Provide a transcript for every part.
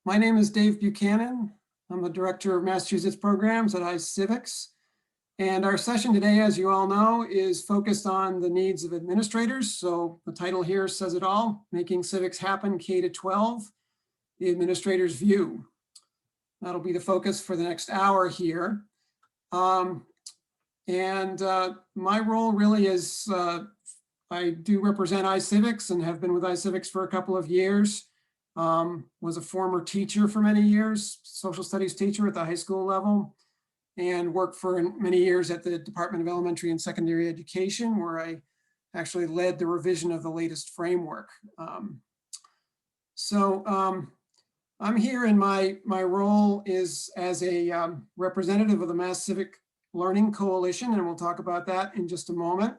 My name is Dave Buchanan. I'm the Director of Massachusetts Programs at Civics. And our session today, as you all know, is focused on the needs of administrators. So the title here says it all, Making Civics Happen K-12, the Administrator's View. That'll be the focus for the next hour here. My role really is, I do represent iCivics and have been with iCivics for a couple of years. Was a former teacher for many years, social studies teacher at the high school level, and worked for many years at the Department of Elementary and Secondary Education, where I actually led the revision of the latest framework. I'm here, and my role is as a representative of the Mass Civic Learning Coalition, and we'll talk about that in just a moment.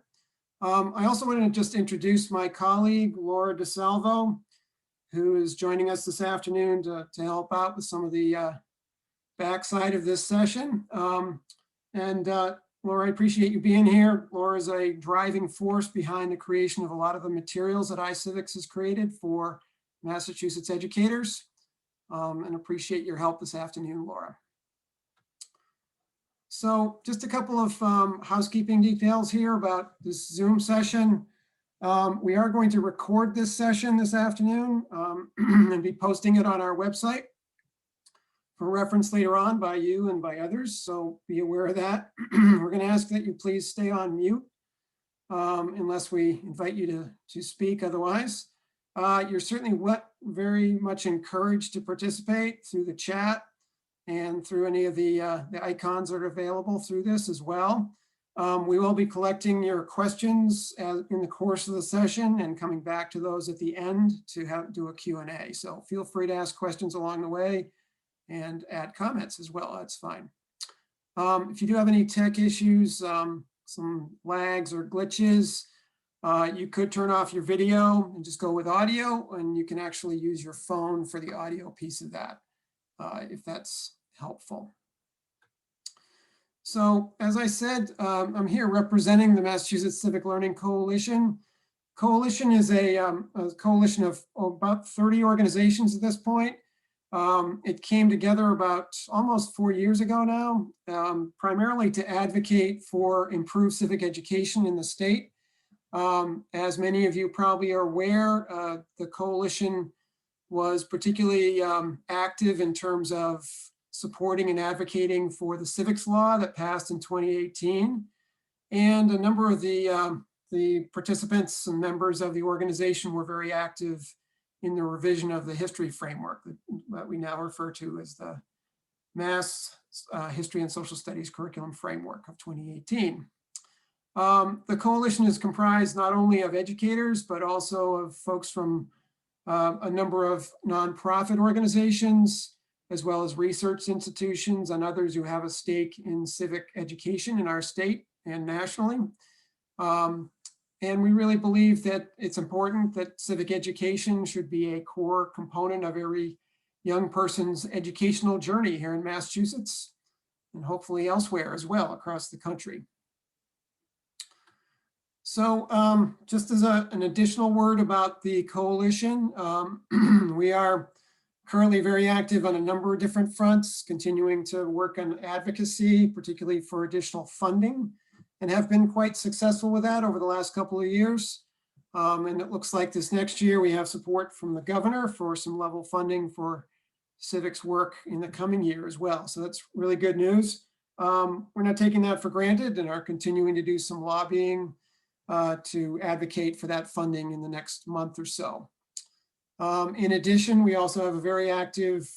I also want to just introduce my colleague, Laura DeSalvo, who is joining us this afternoon to help out with some of the backside of this session. Laura, I appreciate you being here. Laura is a driving force behind the creation of a lot of the materials that iCivics has created for Massachusetts educators, and appreciate your help this afternoon, Laura. So just a couple of housekeeping details here about this Zoom session. We are going to record this session this afternoon and be posting it on our website for reference later on by you and by others, so be aware of that. We're going to ask that you please stay on mute unless we invite you to speak otherwise. You're certainly very much encouraged to participate through the chat and through any of the icons that are available through this as well. We will be collecting your questions in the course of the session and coming back to those at the end to do a Q&A. So feel free to ask questions along the way and add comments as well. That's fine. If you do have any tech issues, some lags or glitches, you could turn off your video and just go with audio, and you can actually use your phone for the audio piece of that, if that's helpful. So as I said, I'm here representing the Massachusetts Civic Learning Coalition. Coalition is a coalition of about 30 organizations at this point. It came together about almost 4 years ago now, primarily to advocate for improved civic education in the state. As many of you probably are aware, the coalition was particularly active in terms of supporting and advocating for the civics law that passed in 2018. And a number of the participants and members of the organization were very active in the revision of the history framework that we now refer to as the Mass History and Social Studies Curriculum Framework of 2018. The coalition is comprised not only of educators, but also of folks from a number of nonprofit organizations, as well as research institutions and others who have a stake in civic education in our state and nationally. And we really believe that it's important that civic education should be a core component of every young person's educational journey here in Massachusetts, and hopefully elsewhere as well across the country. So just as an additional word about the coalition, we are currently very active on a number of different fronts, continuing to work on advocacy, particularly for additional funding, and have been quite successful with that over the last couple of years. And it looks like this next year we have support from the governor for some level funding for civics work in the coming year as well. So that's really good news. We're not taking that for granted and are continuing to do some lobbying to advocate for that funding in the next month or so. In addition, we also have a very active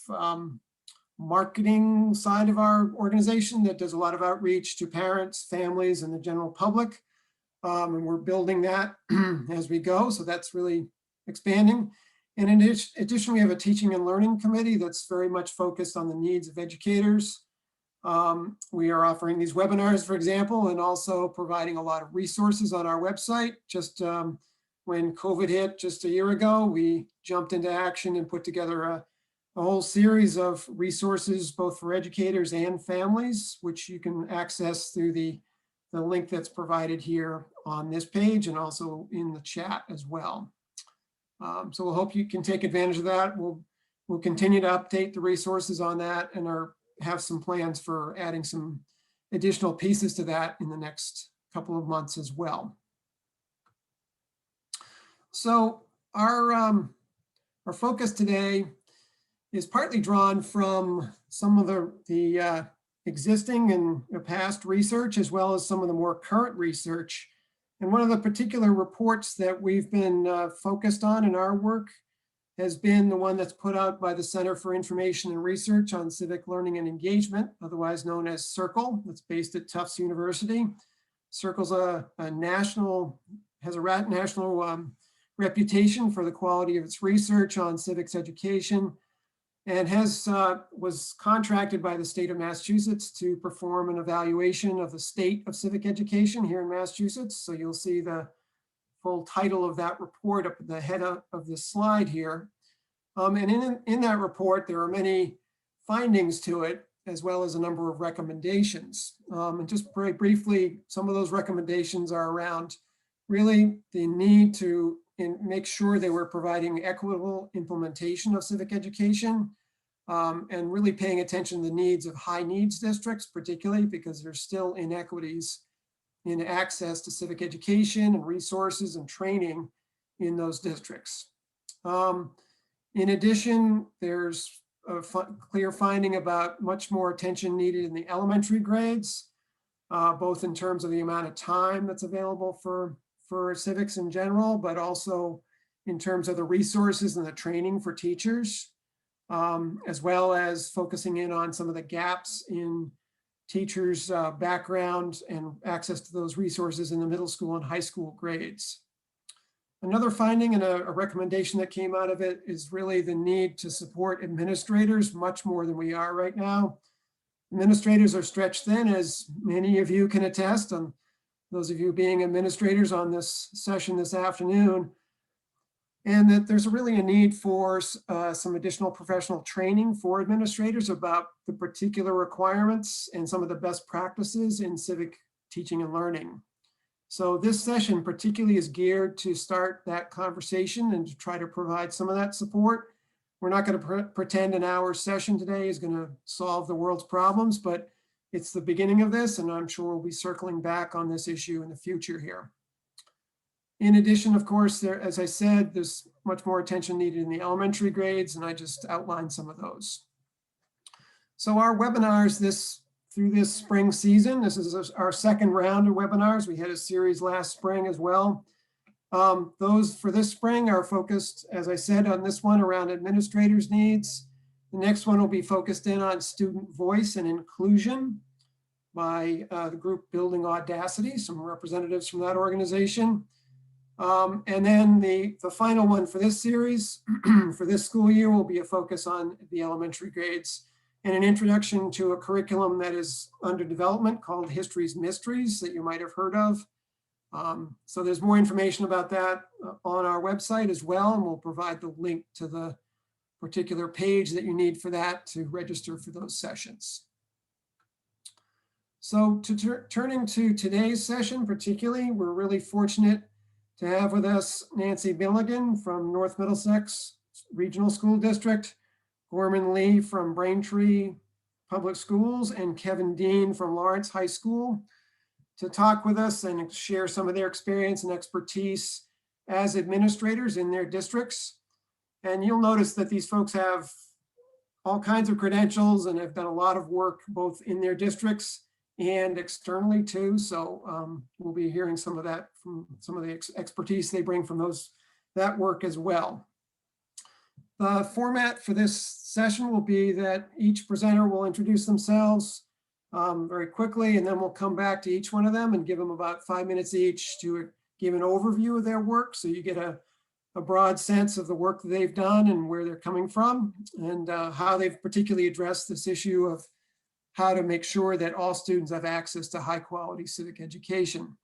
marketing side of our organization that does a lot of outreach to parents, families, and the general public. And we're building that as we go. So that's really expanding. And in addition, we have a teaching and learning committee that's very much focused on the needs of educators. We are offering these webinars, for example, and also providing a lot of resources on our website. Just when COVID hit just a year ago, we jumped into action and put together a whole series of resources, both for educators and families, which you can access through the link that's provided here on this page and also in the chat as well. So we'll hope you can take advantage of that. We'll we'll continue to update the resources on that and have some plans for adding some additional pieces to that in the next couple of months as well. So our focus today is partly drawn from some of the existing and past research, as well as some of the more current research. And one of the particular reports that we've been focused on in our work has been the one that's put out by the Center for Information and Research on Civic Learning and Engagement, otherwise known as CIRCLE, that's based at Tufts University. CIRCLE's has a national reputation for the quality of its research on civics education, and was contracted by the state of Massachusetts to perform an evaluation of the state of civic education here in Massachusetts. So you'll see the full title of that report up at the head of this slide here. And in that report, there are many findings to it, as well as a number of recommendations. And just very briefly, some of those recommendations are around really the need to make sure they were providing equitable implementation of civic education, and really paying attention to the needs of high needs districts, particularly because there's still inequities in access to civic education and resources and training in those districts. In addition, there's a clear finding about much more attention needed in the elementary grades, both in terms of the amount of time that's available for civics in general, but also in terms of the resources and the training for teachers, as well as focusing in on some of the gaps in teachers' background and access to those resources in the middle school and high school grades. Another finding and a recommendation that came out of it is really the need to support administrators much more than we are right now. Administrators are stretched thin, as many of you can attest, and those of you being administrators on this session this afternoon, and that there's really a need for some additional professional training for administrators about the particular requirements and some of the best practices in civic teaching and learning. So this session particularly is geared to start that conversation and to try to provide some of that support. We're not going to pretend an hour session today is going to solve the world's problems, but it's the beginning of this, and I'm sure we'll be circling back on this issue in the future here. In addition, of course, as I said, there's much more attention needed in the elementary grades, and I just outlined some of those. So our webinars through this spring season, this is our second round of webinars. We had a series last spring as well. Those for this spring are focused, as I said, on this one around administrators' needs. The next one will be focused in on student voice and inclusion by the group Building Audacity, some representatives from that organization. And then the final one for this series, for this school year, will be a focus on the elementary grades and an introduction to a curriculum that is under development called History's Mysteries that you might have heard of. So there's more information about that on our website as well, and we'll provide the link to the particular page that you need for that to register for those sessions. So turning to today's session particularly, we're really fortunate to have with us Nancy Milligan from North Middlesex Regional School District, Gorman Lee from Braintree Public Schools, and Kevin Dean from Lawrence High School to talk with us and share some of their experience and expertise as administrators in their districts. And you'll notice that these folks have all kinds of credentials and have done a lot of work both in their districts and externally too. So we'll be hearing some of that from some of the expertise they bring from that work as well. The format for this session will be that each presenter will introduce themselves very quickly, and then we'll come back to each one of them and give them about 5 minutes each to give an overview of their work, so you get a broad sense of the work that they've done and where they're coming from, and how they've particularly addressed this issue of how to make sure that all students have access to high quality civic education.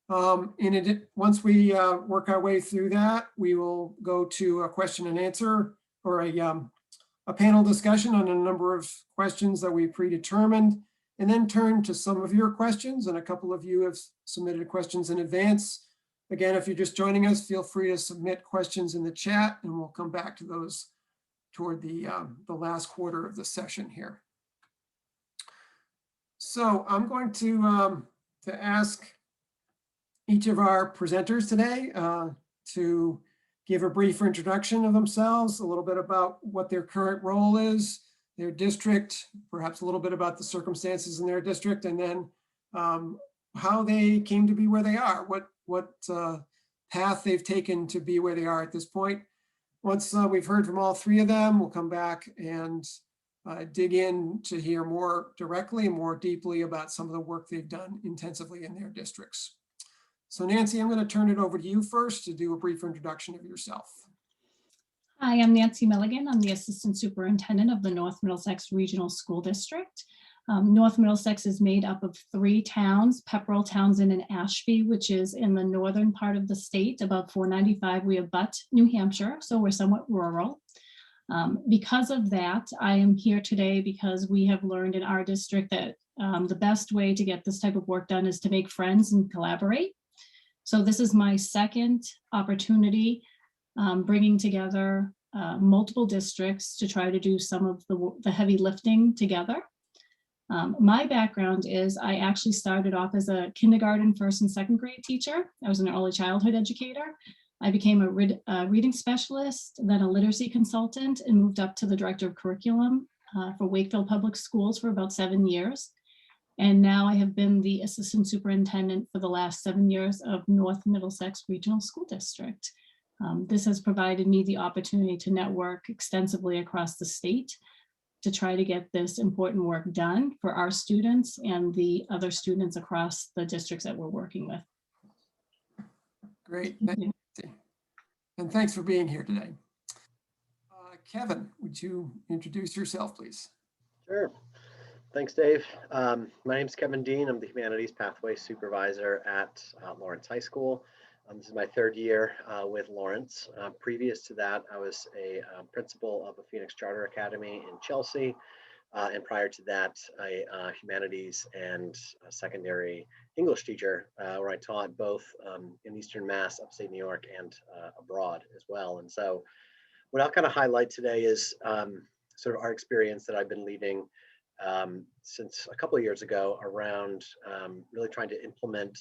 Once we work our way through that, we will go to a question and answer, or a panel discussion on a number of questions that we predetermined, and then turn to some of your questions. And a couple of you have submitted questions in advance. Again, if you're just joining us, feel free to submit questions in the chat, and we'll come back to those toward the last quarter of the session here. So I'm going to ask each of our presenters today to give a brief introduction of themselves, a little bit about what their current role is, their district, perhaps a little bit about the circumstances in their district, and then how they came to be where they are, what path they've taken to be where they are at this point. Once we've heard from all three of them, we'll come back and dig in to hear more directly and more deeply about some of the work they've done intensively in their districts. So Nancy, I'm going to turn it over to you first to do a brief introduction of yourself. Hi, I'm Nancy Milligan. I'm the Assistant Superintendent of the North Middlesex Regional School District. North Middlesex is made up of 3 towns, Pepperell, Townsend, and Ashby, which is in the northern part of the state. About 495, we abut New Hampshire, so we're somewhat rural. Because of that, I am here today because we have learned in our district that the best way to get this type of work done is to make friends and collaborate. So this is my second opportunity bringing together multiple districts to try to do some of the heavy lifting together. My background is I actually started off as a kindergarten, 1st and 2nd grade teacher. I was an early childhood educator. I became a reading specialist, then a literacy consultant, and moved up to the director of curriculum for Wakefield Public Schools for about 7 years. And now I have been the assistant superintendent for the last 7 years of North Middlesex Regional School District. This has provided me the opportunity to network extensively across the state to try to get this important work done for our students and the other students across the districts that we're working with. Great, thank you. And thanks for being here today. Kevin, would you introduce yourself, please? Sure. Thanks, Dave. My name is Kevin Dean. I'm the Humanities Pathway Supervisor at Lawrence High School. This is my 3rd year with Lawrence. Previous to that, I was a principal of a Phoenix Charter Academy in Chelsea. And prior to that, a humanities and secondary English teacher, where I taught both in Eastern Mass, upstate New York, and abroad as well. And so what I'll kind of highlight today is sort of our experience that I've been leading since a couple of years ago around really trying to implement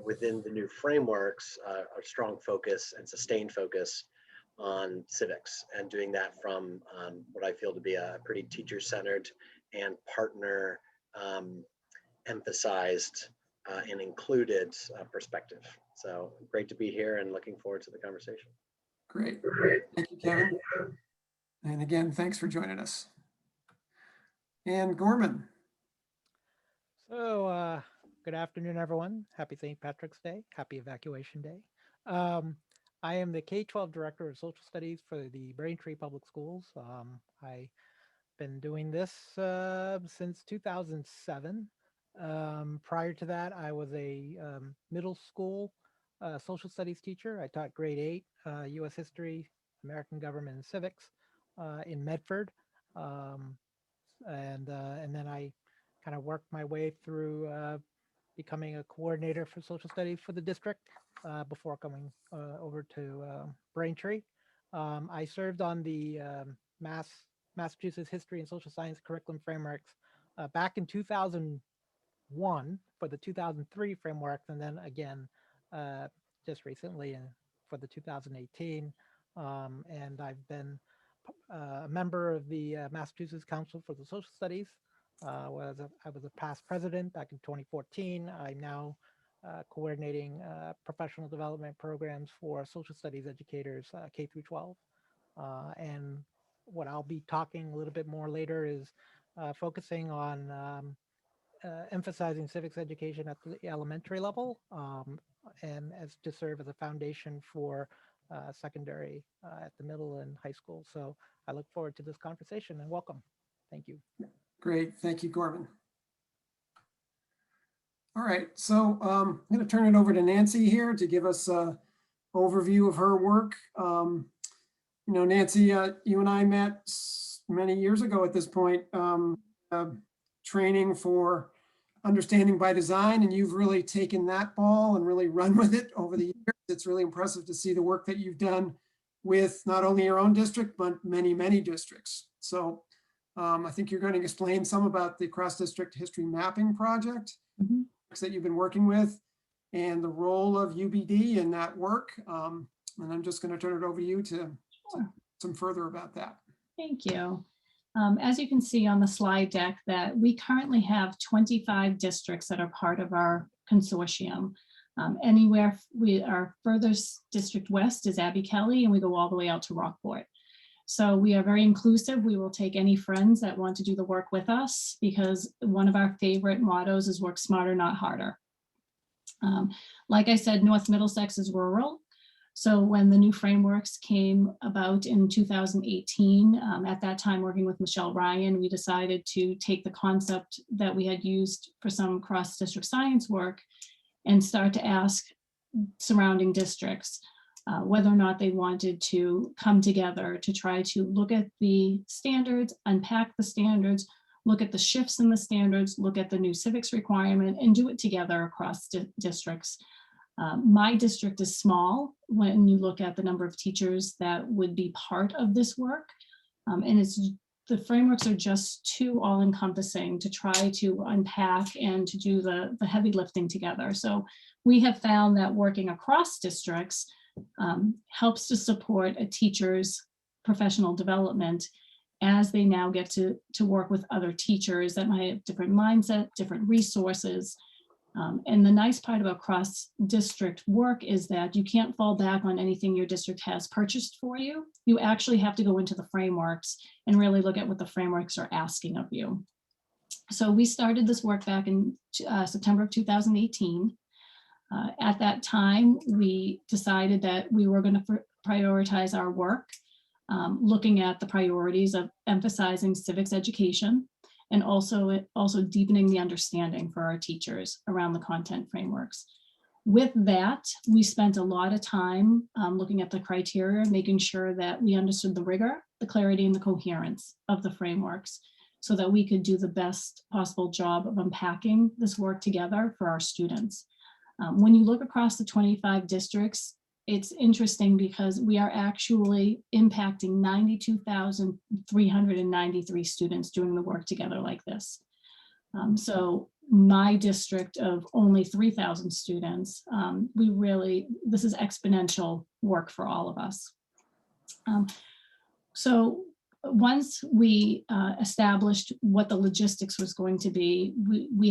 within the new frameworks, a strong focus and sustained focus on civics, and doing that from what I feel to be a pretty teacher-centered and partner emphasized and included perspective. So great to be here and looking forward to the conversation. Great. Thank you, Kevin. And again, thanks for joining us. And Gorman. So good afternoon, everyone. Happy St. Patrick's Day. Happy Evacuation Day. I am the K-12 Director of Social Studies for the Braintree Public Schools. I've been doing this since 2007. Prior to that, I was a middle school social studies teacher. I taught grade 8, U.S. history, American government, and civics in Medford. And then I kind of worked my way through becoming a coordinator for social studies for the district before coming over to Braintree. I served on the Massachusetts History and Social Science Curriculum Frameworks back in 2001 for the 2003 frameworks, and then again just recently for the 2018. And I've been a member of the Massachusetts Council for the Social Studies. I was a past president back in 2014. I'm now coordinating professional development programs for social studies educators K-12. And what I'll be talking a little bit more later is focusing on emphasizing civics education at the elementary level, and as to serve as a foundation for secondary at the middle and high school. So I look forward to this conversation and welcome. Thank you. Great, thank you, Gorman. All right, so I'm going to turn it over to Nancy here to give us an overview of her work. Nancy, you and I met many years ago at this point, training for understanding by design, and you've really taken that ball and really run with it over the years. It's really impressive to see the work that you've done with not only your own district, but many, many districts. So I think you're going to explain some about the cross-district history mapping project Mhm. that you've been working with and the role of UBD in that work. And I'm just going to turn it over to you to Sure. some further about that. Thank you. As you can see on the slide deck, that we currently have 25 districts that are part of our consortium. Our furthest district west is Abbey Kelly, and we go all the way out to Rockport. So we are very inclusive. We will take any friends that want to do the work with us, because one of our favorite mottos is work smarter, not harder. Like I said, North Middlesex is rural. So when the new frameworks came about in 2018, at that time working with Michelle Ryan, we decided to take the concept that we had used for some cross-district science work and start to ask surrounding districts whether or not they wanted to come together to try to look at the standards, unpack the standards, look at the shifts in the standards, look at the new civics requirement, and do it together across districts. My district is small when you look at the number of teachers that would be part of this work. And the frameworks are just too all-encompassing to try to unpack and to do the heavy lifting together. So we have found that working across districts helps to support a teacher's professional development as they now get to work with other teachers that might have different mindset, different resources. And the nice part about cross-district work is that you can't fall back on anything your district has purchased for you. You actually have to go into the frameworks and really look at what the frameworks are asking of you. So we started this work back in September of 2018. At that time, we decided that we were going to prioritize our work, looking at the priorities of emphasizing civics education, and also deepening the understanding for our teachers around the content frameworks. With that, we spent a lot of time looking at the criteria, making sure that we understood the rigor, the clarity, and the coherence of the frameworks so that we could do the best possible job of unpacking this work together for our students. When you look across the 25 districts, it's interesting because we are actually impacting 92,393 students doing the work together like this. So my district of only 3,000 students, this is exponential work for all of us. So once we established what the logistics was going to be, we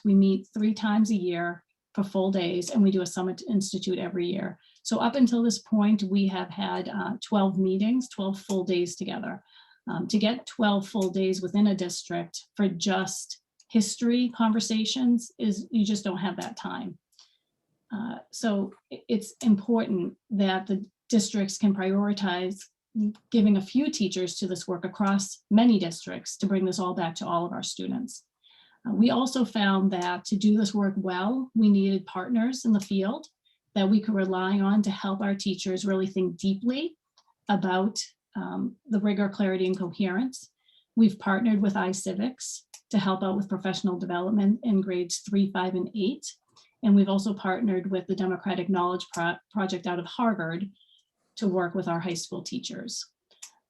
meet 3 times a year for full days, and we do a Summit Institute every year. So up until this point, we have had 12 meetings, 12 full days together. To get 12 full days within a district for just history conversations you just don't have that time. So it's important that the districts can prioritize giving a few teachers to this work across many districts to bring this all back to all of our students. We also found that to do this work well, we needed partners in the field that we could rely on to help our teachers really think deeply about the rigor, clarity, and coherence. We've partnered with iCivics to help out with professional development in grades 3, 5, and 8. And we've also partnered with the Democratic Knowledge Project out of Harvard to work with our high school teachers.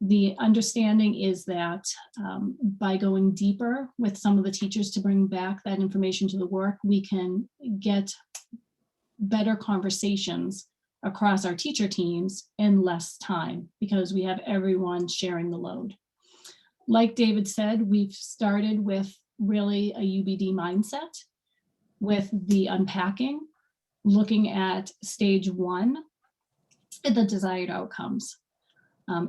The understanding is that by going deeper with some of the teachers to bring back that information to the work, we can get better conversations across our teacher teams in less time because we have everyone sharing the load. Like David said, we've started with really a UBD mindset with the unpacking, looking at stage 1, the desired outcomes.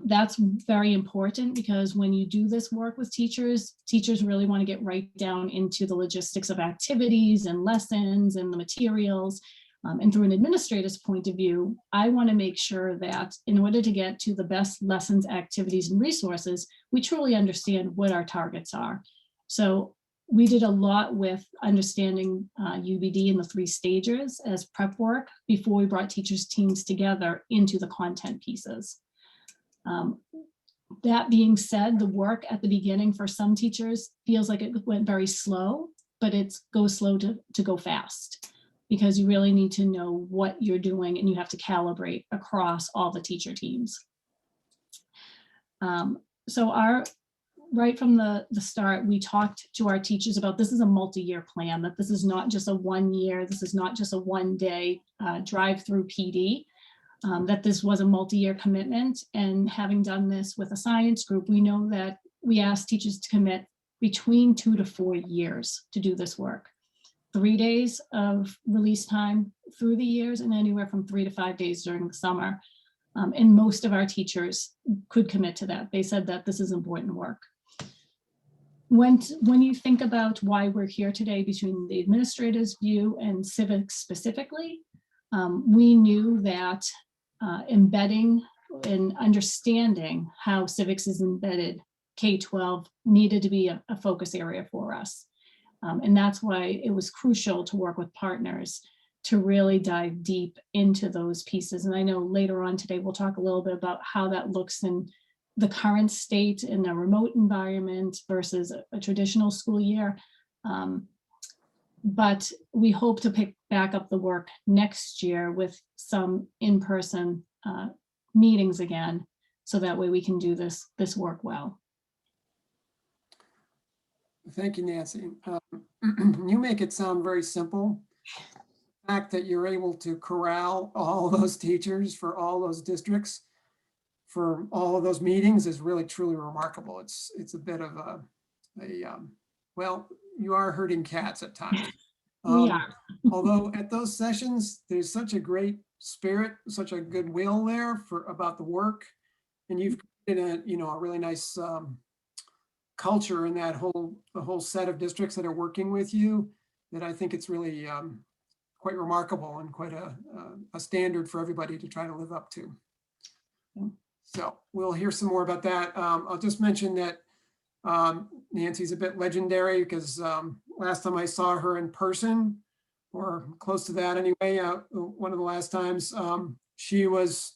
That's very important because when you do this work with teachers really want to get right down into the logistics of activities and lessons and the materials. And through an administrator's point of view, I want to make sure that in order to get to the best lessons, activities, and resources, we truly understand what our targets are. So we did a lot with understanding UBD in the 3 stages as prep work before we brought teachers' teams together into the content pieces. That being said, the work at the beginning for some teachers feels like it went very slow, but it goes slow to go fast. because you really need to know what you're doing and you have to calibrate across all the teacher teams. So right from the start, we talked to our teachers about this is a multi-year plan, that this is not just a 1 year, this is not just a 1 day drive-through PD, that this was a multi-year commitment. And having done this with a science group, we know that we ask teachers to commit between 2 to 4 years to do this work. 3 days of release time through the years and anywhere from 3 to 5 days during the summer. And most of our teachers could commit to that. They said that this is important work. When you think about why we're here today between the administrator's view and civics specifically, we knew that embedding and understanding how civics is embedded K-12 needed to be a focus area for us. And that's why it was crucial to work with partners to really dive deep into those pieces. And I know later on today, we'll talk a little bit about how that looks in the current state in a remote environment versus a traditional school year. But we hope to pick back up the work next year with some in-person meetings again, so that way we can do this work well. Thank you, Nancy. You make it sound very simple. The fact that you're able to corral all those teachers for all those districts for all of those meetings is really truly remarkable. It's a bit of well, you are herding cats at times. Although at those sessions, there's such a great spirit, such a goodwill there about the work, and you've created a really nice culture in that the whole set of districts that are working with you, that I think it's really quite remarkable and quite a standard for everybody to try to live up to. So we'll hear some more about that. I'll just mention that Nancy's a bit legendary because last time I saw her in person, or close to that anyway, one of the last times, she was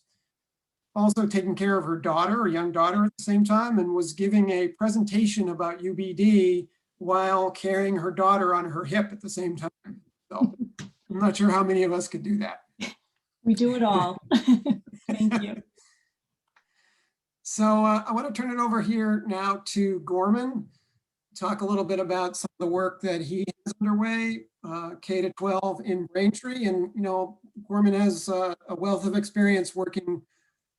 also taking care of her daughter, a young daughter at the same time, and was giving a presentation about UBD while carrying her daughter on her hip at the same time. So I'm not sure how many of us could do that. We do it all. Thank you. So I want to turn it over here now to Gorman, talk a little bit about some of the work that he has underway, K-12 in Braintree. And, Gorman has a wealth of experience working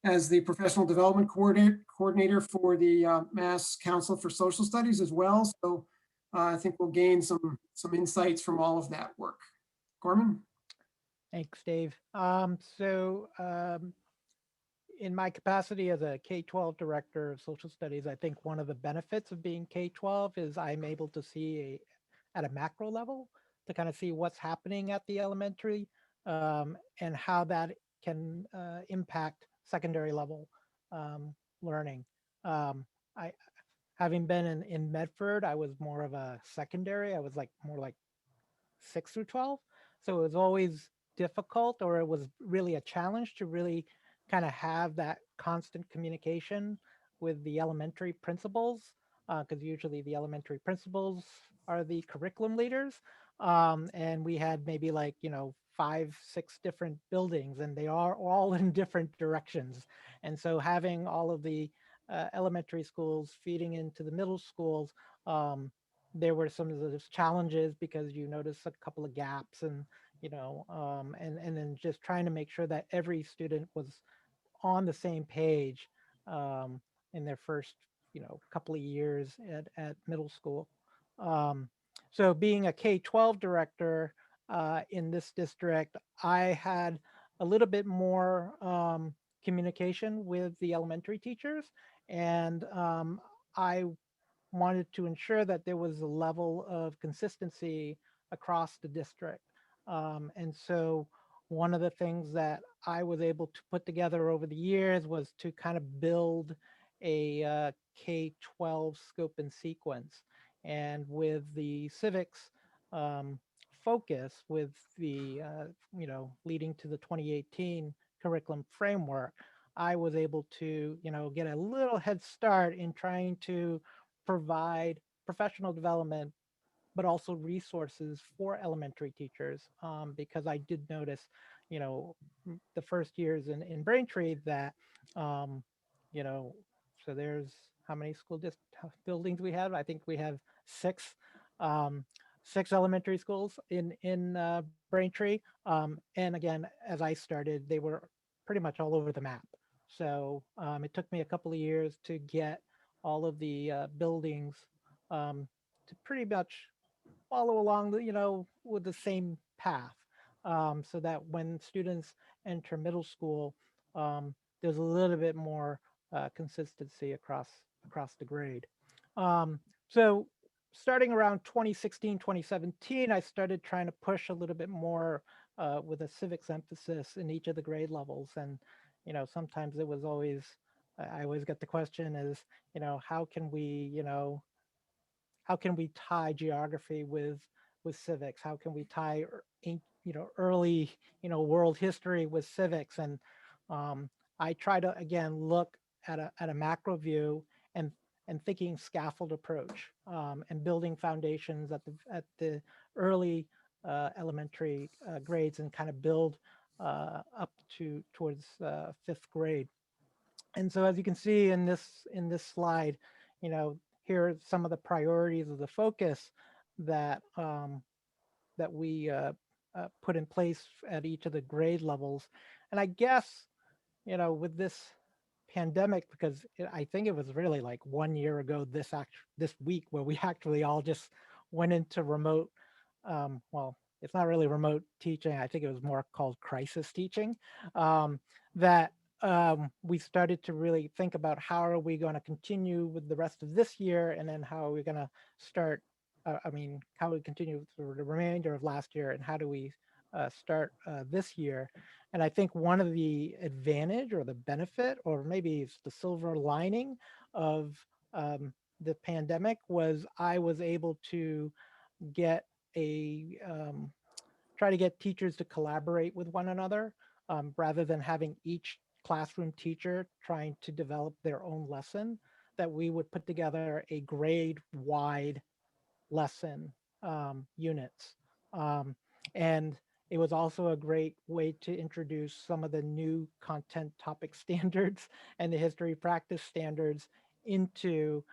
as the professional development coordinator for the Mass Council for Social Studies as well. So I think we'll gain some insights from all of that work. Gorman? Thanks, Dave. In my capacity as a K-12 director of social studies, I think one of the benefits of being K-12 is I'm able to see at a macro level to kind of see what's happening at the elementary and how that can impact secondary level learning. Having been in Medford, I was more of a secondary. I was more like 6 through 12. So it was always difficult, or it was really a challenge to really kind of have that constant communication with the elementary principals, because usually the elementary principals are the curriculum leaders. And we had maybe 5, 6 different buildings, and they are all in different directions. And so having all of the elementary schools feeding into the middle schools, there were some of those challenges because you notice a couple of gaps and then just trying to make sure that every student was on the same page in their first couple of years at middle school. So being a K-12 director in this district, I had a little bit more communication with the elementary teachers, and I wanted to ensure that there was a level of consistency across the district. And so one of the things that I was able to put together over the years was to kind of build a K-12 scope and sequence. And with the civics focus, with the, leading to the 2018 curriculum framework, I was able to, get a little head start in trying to provide professional development but also resources for elementary teachers, because I did notice, the first years in Braintree that, um, you know, so there's how many buildings we have? I think we have six, um, six elementary schools in Braintree. And again, as I started, they were pretty much all over the map. So it took me a couple of years to get all of the buildings to pretty much follow along with the same path, so that when students enter middle school, there's a little bit more consistency across the grade. So starting around 2016, 2017, I started trying to push a little bit more with a civics emphasis in each of the grade levels. And sometimes it was always, I always get the question is, how can we tie geography with civics? How can we tie early world history with civics? And I try to again look at a macro view and thinking scaffold approach, and building foundations at the early elementary grades, and kind of build up towards fifth grade. And so as you can see in this slide, here are some of the priorities of the focus that that we put in place at each of the grade levels. And I guess, with this pandemic, because I think it was really like 1 year ago this week where we actually all just went into remote, well, it's not really remote teaching. I think it was more called crisis teaching. That we started to really think about how are we going to continue with the rest of this year, and then how are we going to start, how we continue through the remainder of last year, and how do we start this year. And I think one of the advantage or the benefit, or maybe it's the silver lining of the pandemic, was I was able to get try to get teachers to collaborate with one another, rather than having each classroom teacher trying to develop their own lesson, that we would put together a grade wide lesson units. Um, and it was also a great way to introduce some of the new content topic standards and the history practice standards into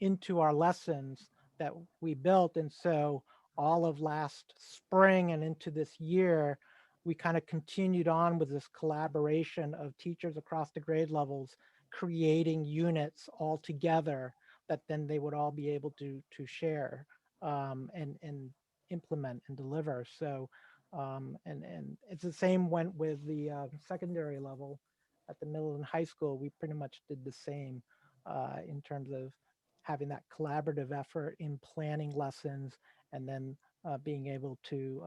into our lessons that we built. And so all of last spring and into this year, we kind of continued on with this collaboration of teachers across the grade levels creating units all together that then they would all be able to share, and implement and deliver. So and it's the same went with the secondary level at the middle and high school. We pretty much did the same in terms of having that collaborative effort in planning lessons, and then being able to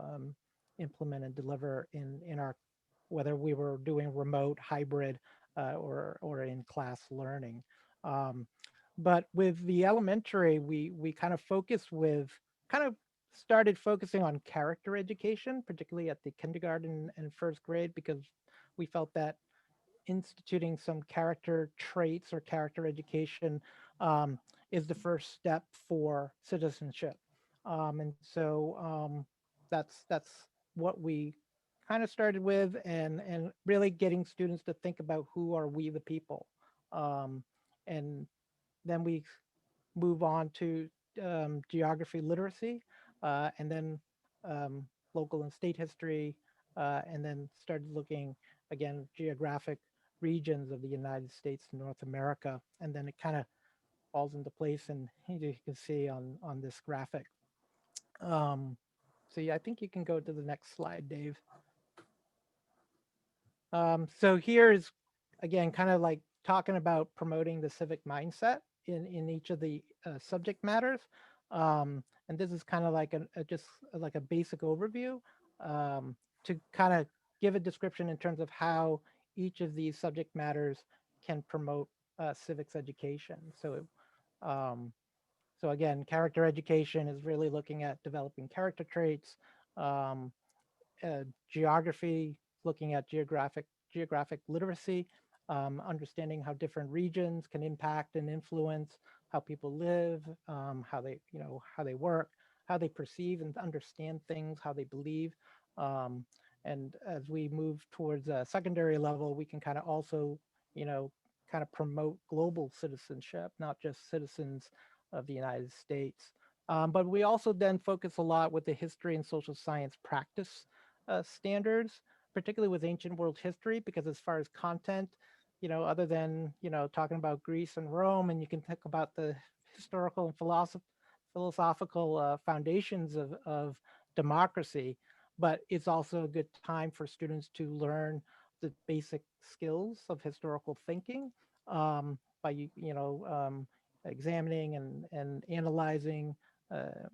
implement and deliver in our, whether we were doing remote, hybrid, or in class learning. Um, but with the elementary, we kind of kind of started focusing on character education, particularly at the kindergarten and first grade, because we felt that instituting some character traits or character education is the first step for citizenship. And so that's what we kind of started with, and really getting students to think about who are we the people. Um, and then we move on to geography literacy, and then um, local and state history, and then started looking again geographic regions of the United States and North America, and then it kind of falls into place, and you can see on this graphic. So yeah, I think you can go to the next slide, Dave. So here's again kind of like talking about promoting the civic mindset in each of the subject matters. And this is kind of like just like a basic overview, to kind of give a description in terms of how each of these subject matters can promote civics education. Um, so again, character education is really looking at developing character traits. Um, Geography, looking at geographic literacy, understanding how different regions can impact and influence how people live, how they, how they work, how they perceive and understand things, how they believe. And as we move towards a secondary level, we can kind of also, kind of promote global citizenship, not just citizens of the United States. But we also then focus a lot with the history and social science practice standards, particularly with ancient world history, because as far as content, other than, talking about Greece and Rome, and you can talk about the historical and philosophical foundations of democracy, but it's also a good time for students to learn the basic skills of historical thinking by, examining and analyzing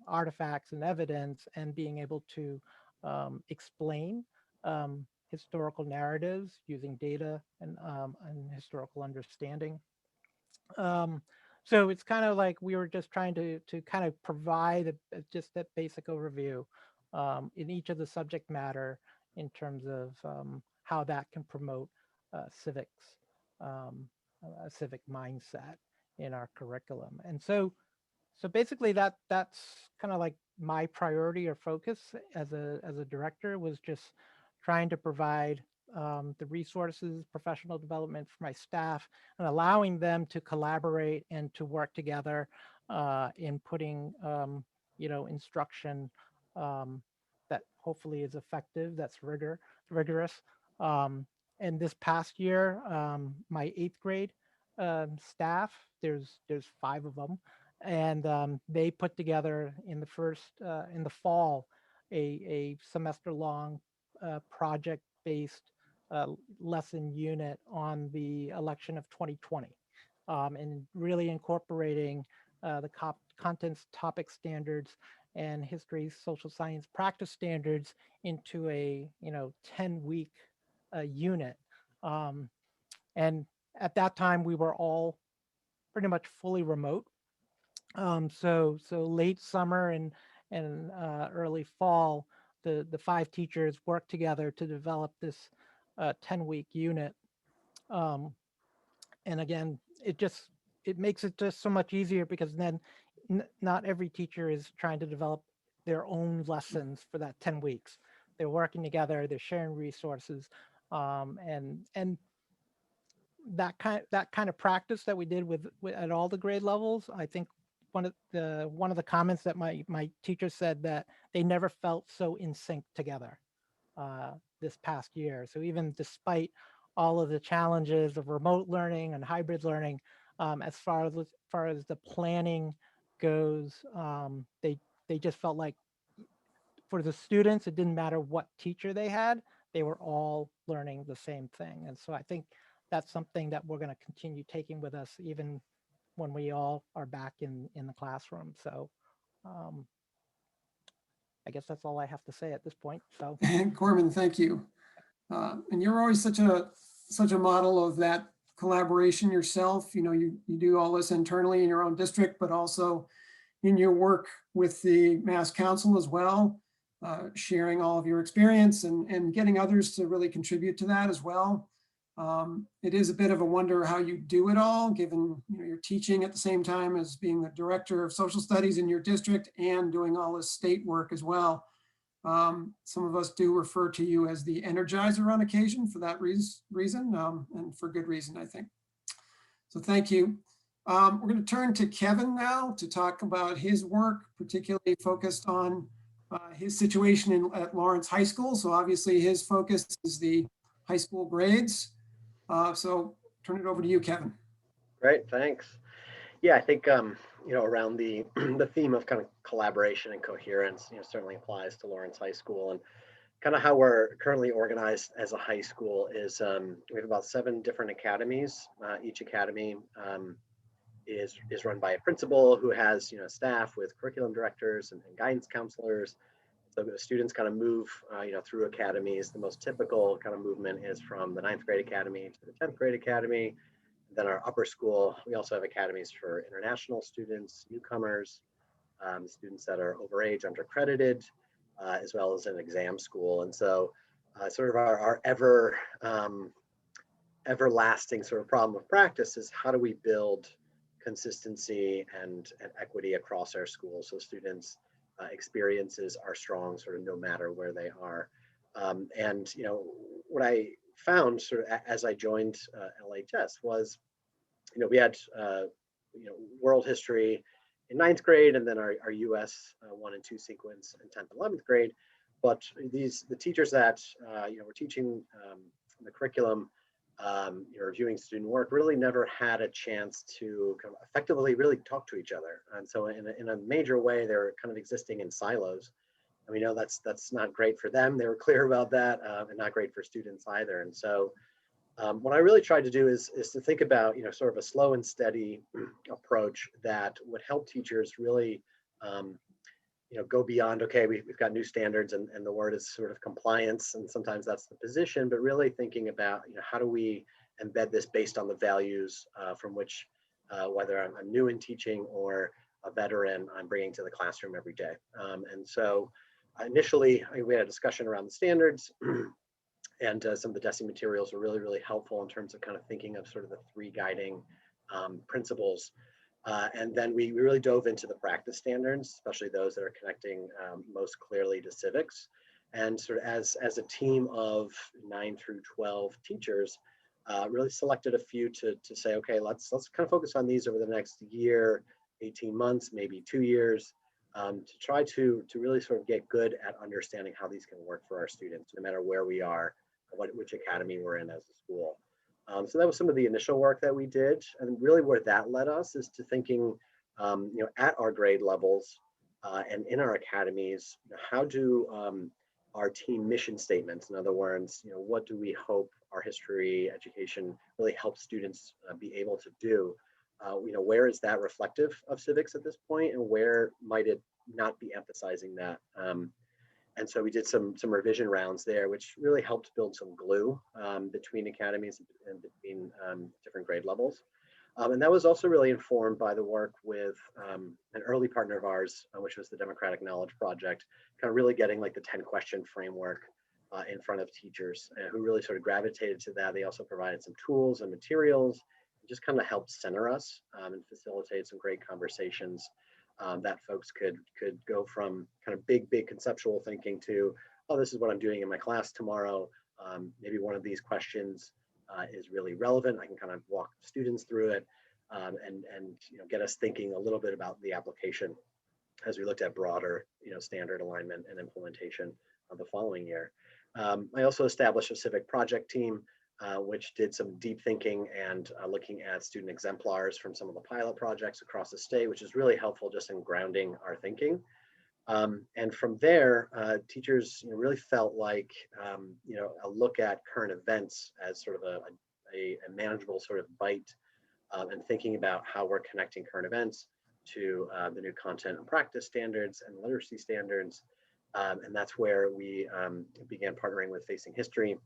artifacts and evidence and being able to explain historical narratives using data and historical understanding. Um, so it's kind of like we were just trying to kind of provide just that basic overview in each of the subject matter in terms of how that can promote civics, a civic mindset in our curriculum. And so basically that's kind of like my priority or focus as a director, was just trying to provide the resources, professional development for my staff, and allowing them to collaborate and to work together in putting instruction that hopefully is effective, that's rigorous. Um, and this past year, my 8th grade staff, there's 5 of them, and they put together in the fall a semester long project based lesson unit on the election of 2020, and really incorporating the contents topic standards and history social science practice standards into a 10-week unit. And at that time we were all pretty much fully remote. So late summer and early fall, the 5 teachers worked together to develop this 10-week unit. Um, and again, it makes it just so much easier, because then not every teacher is trying to develop their own lessons for that 10 weeks. They're working together, they're sharing resources, and that kind of practice that we did with at all the grade levels. I think one of the comments that my teacher said, that they never felt so in sync together this past year. So even despite all of the challenges of remote learning and hybrid learning, as far as the planning goes, they just felt like for the students, it didn't matter what teacher they had, they were all learning the same thing. And so I think that's something that we're going to continue taking with us even when we all are back in the classroom. So I guess that's all I have to say at this point. So And Corman, thank you. And you're always such a model of that collaboration yourself. You do all this internally in your own district, but also in your work with the Mass Council as well, sharing all of your experience and getting others to really contribute to that as well. It is a bit of a wonder how you do it all, given you're teaching at the same time as being the director of social studies in your district and doing all this state work as well. Some of us do refer to you as the energizer on occasion for that reason, and for good reason, I think. So thank you. We're going to turn to Kevin now to talk about his work, particularly focused on his situation at Lawrence High School. So obviously his focus is the high school grades. So turn it over to you, Kevin. Great, thanks. Yeah, I think around the the theme of kind of collaboration and coherence, certainly applies to Lawrence High School, and kind of how we're currently organized as a high school is we have about 7 different academies. Each academy is run by a principal who has staff with curriculum directors and guidance counselors. So the students kind of move through academies. The most typical kind of movement is from the 9th grade academy to the 10th grade academy. Then our upper school, we also have academies for international students, newcomers, students that are overage, undercredited, as well as an exam school. And so sort of our ever everlasting sort of problem of practice is how do we build consistency and equity across our schools so students' experiences are strong sort of no matter where they are. And what I found sort of as I joined LHS was, we had world history in 9th grade, and then our US 1 and 2 sequence in 10th and 11th grade. But the teachers that were teaching the curriculum, reviewing student work, really never had a chance to kind of effectively really talk to each other. And so in a major way, they're kind of existing in silos. And we know that's not great for them. They were clear about that, and not great for students either. And so what I really tried to do is to think about, sort of a slow and steady approach that would help teachers really, go beyond, okay, we've got new standards and the word is sort of compliance, and sometimes that's the position, but really thinking about, how do we embed this based on the values from which, whether I'm new in teaching or a veteran, I'm bringing to the classroom every day. And so initially, we had a discussion around the standards. And some of the DESE materials are really, really helpful in terms of kind of thinking of sort of the 3 guiding principles. And then we really dove into the practice standards, especially those that are connecting most clearly to civics. And sort of as a team of 9 through 12 teachers, really selected a few to say, okay, let's kind of focus on these over the next year, 18 months, maybe 2 years, to try to really sort of get good at understanding how these can work for our students, no matter where we are, which academy we're in as a school. So that was some of the initial work that we did, and really where that led us is to thinking, at our grade levels and in our academies, how do our team mission statements, in other words, what do we hope our history education really helps students be able to do? Where is that reflective of civics at this point, and where might it not be emphasizing that? And so we did some revision rounds there, which really helped build some glue between academies and between different grade levels. And that was also really informed by the work with an early partner of ours, which was the Democratic Knowledge Project, kind of really getting like the 10-question framework in front of teachers who really sort of gravitated to that. They also provided some tools and materials, and just kind of helped center us and facilitate some great conversations. That folks could go from kind of big conceptual thinking to, oh, this is what I'm doing in my class tomorrow. Maybe one of these questions is really relevant. I can kind of walk students through it and get us thinking a little bit about the application as we looked at broader standard alignment and implementation of the following year. I also established a civic project team, which did some deep thinking and looking at student exemplars from some of the pilot projects across the state, which is really helpful just in grounding our thinking. And from there, teachers really felt like a look at current events as sort of a manageable sort of bite, and thinking about how we're connecting current events to the new content and practice standards and literacy standards. And that's where we began partnering with Facing History.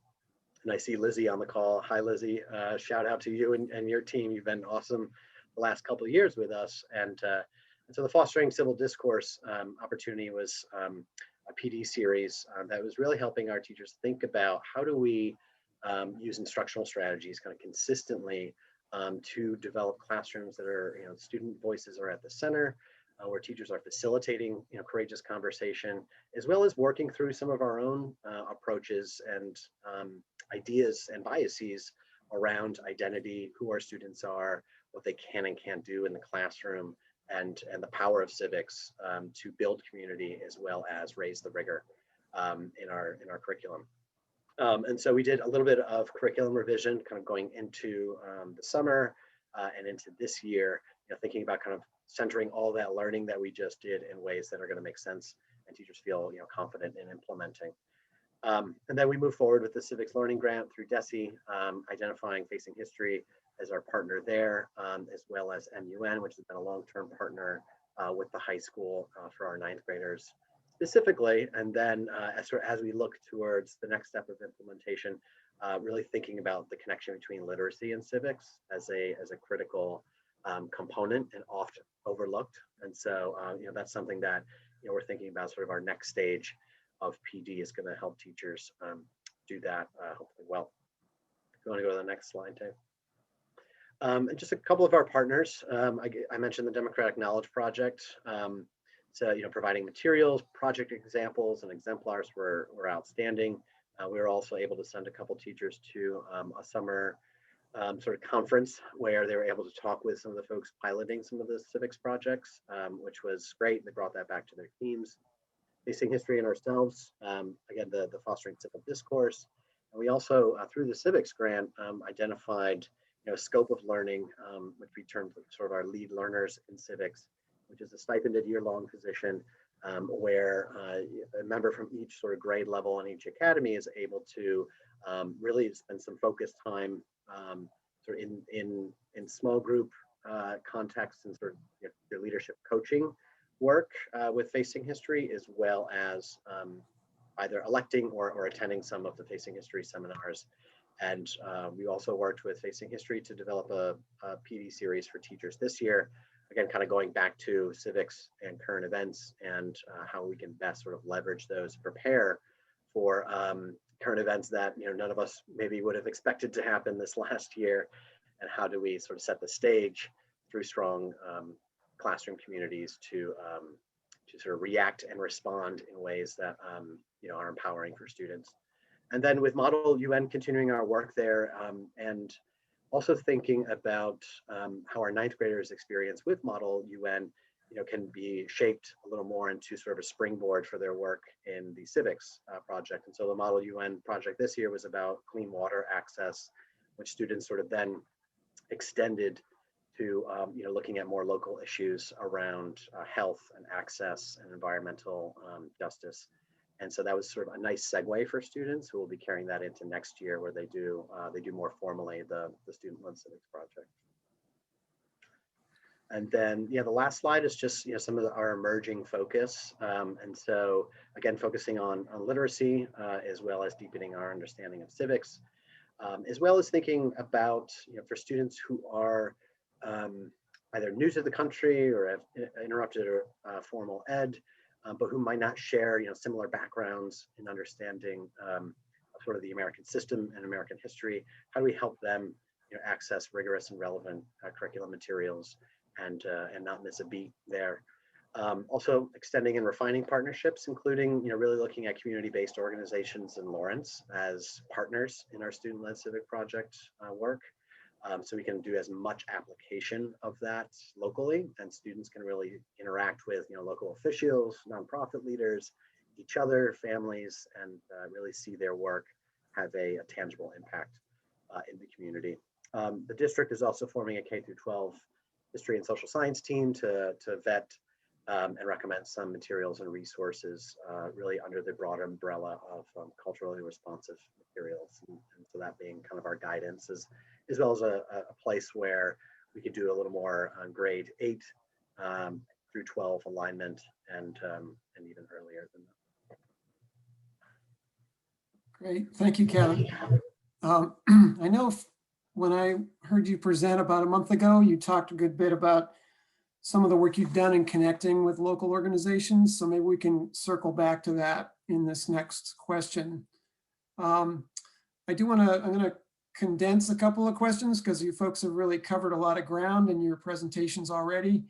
And I see Lizzie on the call. Hi, Lizzie. Shout out to you and your team. You've been awesome the last couple of years with us. And so the Fostering Civil Discourse opportunity was a PD series that was really helping our teachers think about how do we use instructional strategies kind of consistently to develop classrooms that are, student voices are at the center, where teachers are facilitating, courageous conversation, as well as working through some of our own approaches and ideas and biases around identity, who our students are, what they can and can't do in the classroom, and the power of civics to build community as well as raise the rigor in our curriculum. And so we did a little bit of curriculum revision kind of going into the summer and into this year, thinking about kind of centering all that learning that we just did in ways that are going to make sense and teachers feel confident in implementing. And then we move forward with the Civics Learning Grant through DESE, identifying Facing History as our partner there, as well as MUN, which has been a long-term partner with the high school for our 9th graders specifically. And then as we look towards the next step of implementation, really thinking about the connection between literacy and civics as a critical component and often overlooked. And so that's something that we're thinking about, sort of our next stage of PD is going to help teachers do that hopefully well. you want to go to the next slide, Dave. And just a couple of our partners. I mentioned the Democratic Knowledge Project. So, providing materials, project examples, and exemplars were outstanding. We were also able to send a couple teachers to a summer sort of conference where they were able to talk with some of the folks piloting some of the civics projects, which was great. They brought that back to their teams. Facing History and ourselves, again, the fostering civil discourse. And we also, through the civics grant, identified scope of learning, which we termed sort of our lead learners in civics, which is a stipended year-long position where a member from each sort of grade level in each academy is able to really spend some focused time sort of in small group contexts and sort of their leadership coaching work with Facing History, as well as either electing or attending some of the Facing History seminars. And we also worked with Facing History to develop a PD series for teachers this year. Again, kind of going back to civics and current events and how we can best sort of leverage those, prepare for current events that none of us maybe would have expected to happen this last year, and how do we sort of set the stage through strong classroom communities to sort of react and respond in ways that are empowering for students. And then with Model UN, continuing our work there, and also thinking about how our ninth graders' experience with Model UN can be shaped a little more into sort of a springboard for their work in the civics project. And so the Model UN project this year was about clean water access, which students sort of then extended to looking at more local issues around health and access and environmental justice. And so that was sort of a nice segue for students who will be carrying that into next year, where they do more formally the student-led civics project. And then, the last slide is just some of our emerging focus. And so again, focusing on literacy, as well as deepening our understanding of civics, as well as thinking about for students who are either new to the country or have interrupted formal ed, but who might not share similar backgrounds in understanding sort of the American system and American history. How do we help them access rigorous and relevant curriculum materials and not miss a beat there? Also extending and refining partnerships, including really looking at community-based organizations in Lawrence as partners in our student-led civic project work. So we can do as much application of that locally, and students can really interact with local officials, nonprofit leaders, each other, families, and really see their work have a tangible impact in the community. The district is also forming a K-12 history and social science team to vet and recommend some materials and resources really under the broad umbrella of culturally responsive materials. And so that being kind of our guidance, as well as a place where we could do a little more on grade 8 through 12 alignment and even earlier than that. Great, thank you, Kevin. I know when I heard you present about a month ago, you talked a good bit about some of the work you've done in connecting with local organizations. So maybe we can circle back to that in this next question. I'm gonna condense a couple of questions because you folks have really covered a lot of ground in your presentations already.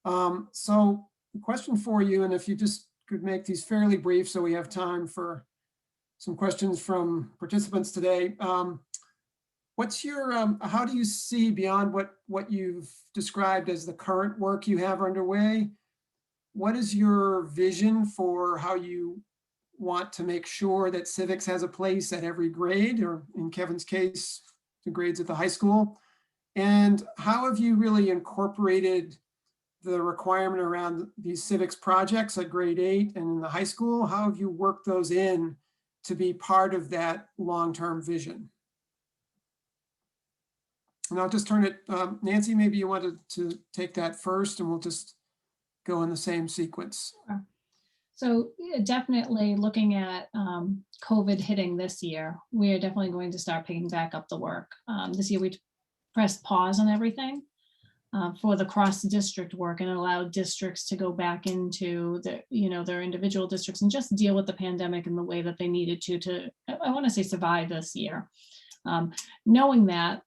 So the question for you, and if you just could make these fairly brief so we have time for some questions from participants today. What's your, how do you see beyond what you've described as the current work you have underway? What is your vision for how you want to make sure that civics has a place at every grade, or in Kevin's case, the grades at the high school? And how have you really incorporated the requirement around these civics projects at grade 8 and in the high school? How have you worked those in to be part of that long-term vision? And I'll just turn it, Nancy, maybe you wanted to take that first and we'll just go in the same sequence. Sure. So definitely looking at COVID hitting this year, we are definitely going to start picking back up the work. This year we pressed pause on everything for the cross-district work and allowed districts to go back into their individual districts and just deal with the pandemic in the way that they needed to I want to say survive this year. Knowing that,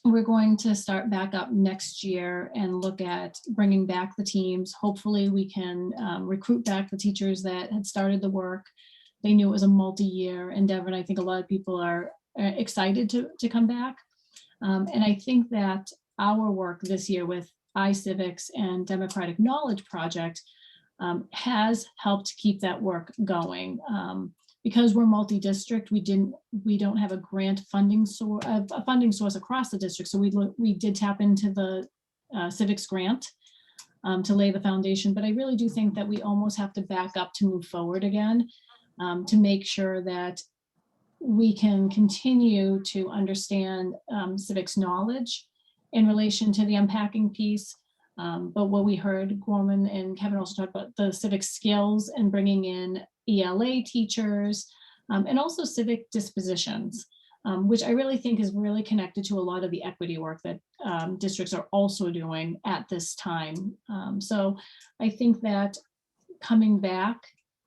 we're going to start back up next year and look at bringing back the teams. Hopefully we can recruit back the teachers that had started the work. They knew it was a multi-year endeavor, and I think a lot of people are excited to come back. And I think that our work this year with iCivics and Democratic Knowledge Project has helped keep that work going. Because we're multi-district, we don't have a grant funding source, a funding source across the district. So we did tap into the Civics grant to lay the foundation. But I really do think that we almost have to back up to move forward again, to make sure that we can continue to understand civics knowledge in relation to the unpacking piece. But what we heard, Gorman and Kevin also talked about the civic skills and bringing in ELA teachers, and also civic dispositions, which I really think is really connected to a lot of the equity work that districts are also doing at this time. So I think that coming back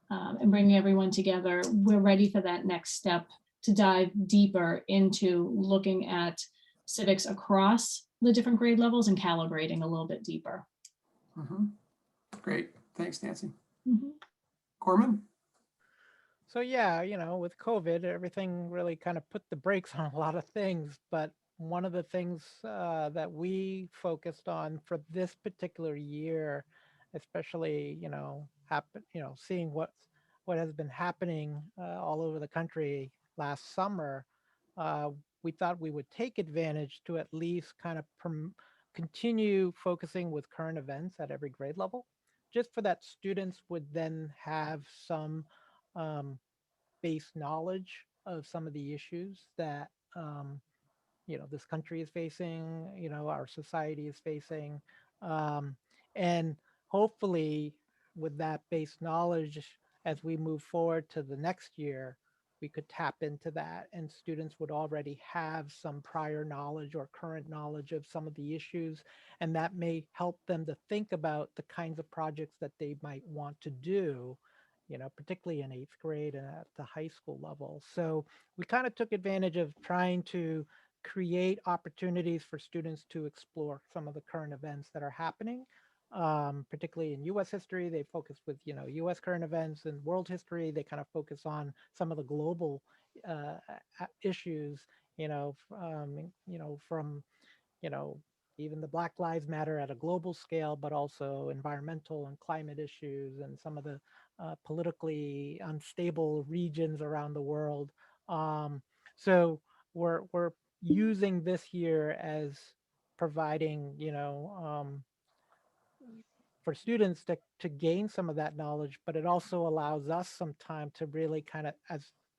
and bringing everyone together, we're ready for that next step to dive deeper into looking at civics across the different grade levels and calibrating a little bit deeper. Great, thanks, Nancy. Mhm. Gorman? So yeah, with COVID, everything really kind of put the brakes on a lot of things. But one of the things that we focused on for this particular year, especially seeing what has been happening all over the country last summer, uh, we thought we would take advantage to at least kind of continue focusing with current events at every grade level, just for that students would then have some um, base knowledge of some of the issues that this country is facing, our society is facing, um, and hopefully with that base knowledge, as we move forward to the next year, we could tap into that, and students would already have some prior knowledge or current knowledge of some of the issues, and that may help them to think about the kinds of projects that they might want to do, particularly in 8th grade and at the high school level. So we kind of took advantage of trying to create opportunities for students to explore some of the current events that are happening. Particularly in U.S. history, they focus with U.S. current events, and world history, they kind of focus on some of the global issues. From you know, even the Black Lives Matter at a global scale, but also environmental and climate issues and some of the politically unstable regions around the world. So we're using this year as providing, for students to gain some of that knowledge, but it also allows us some time to really kind of,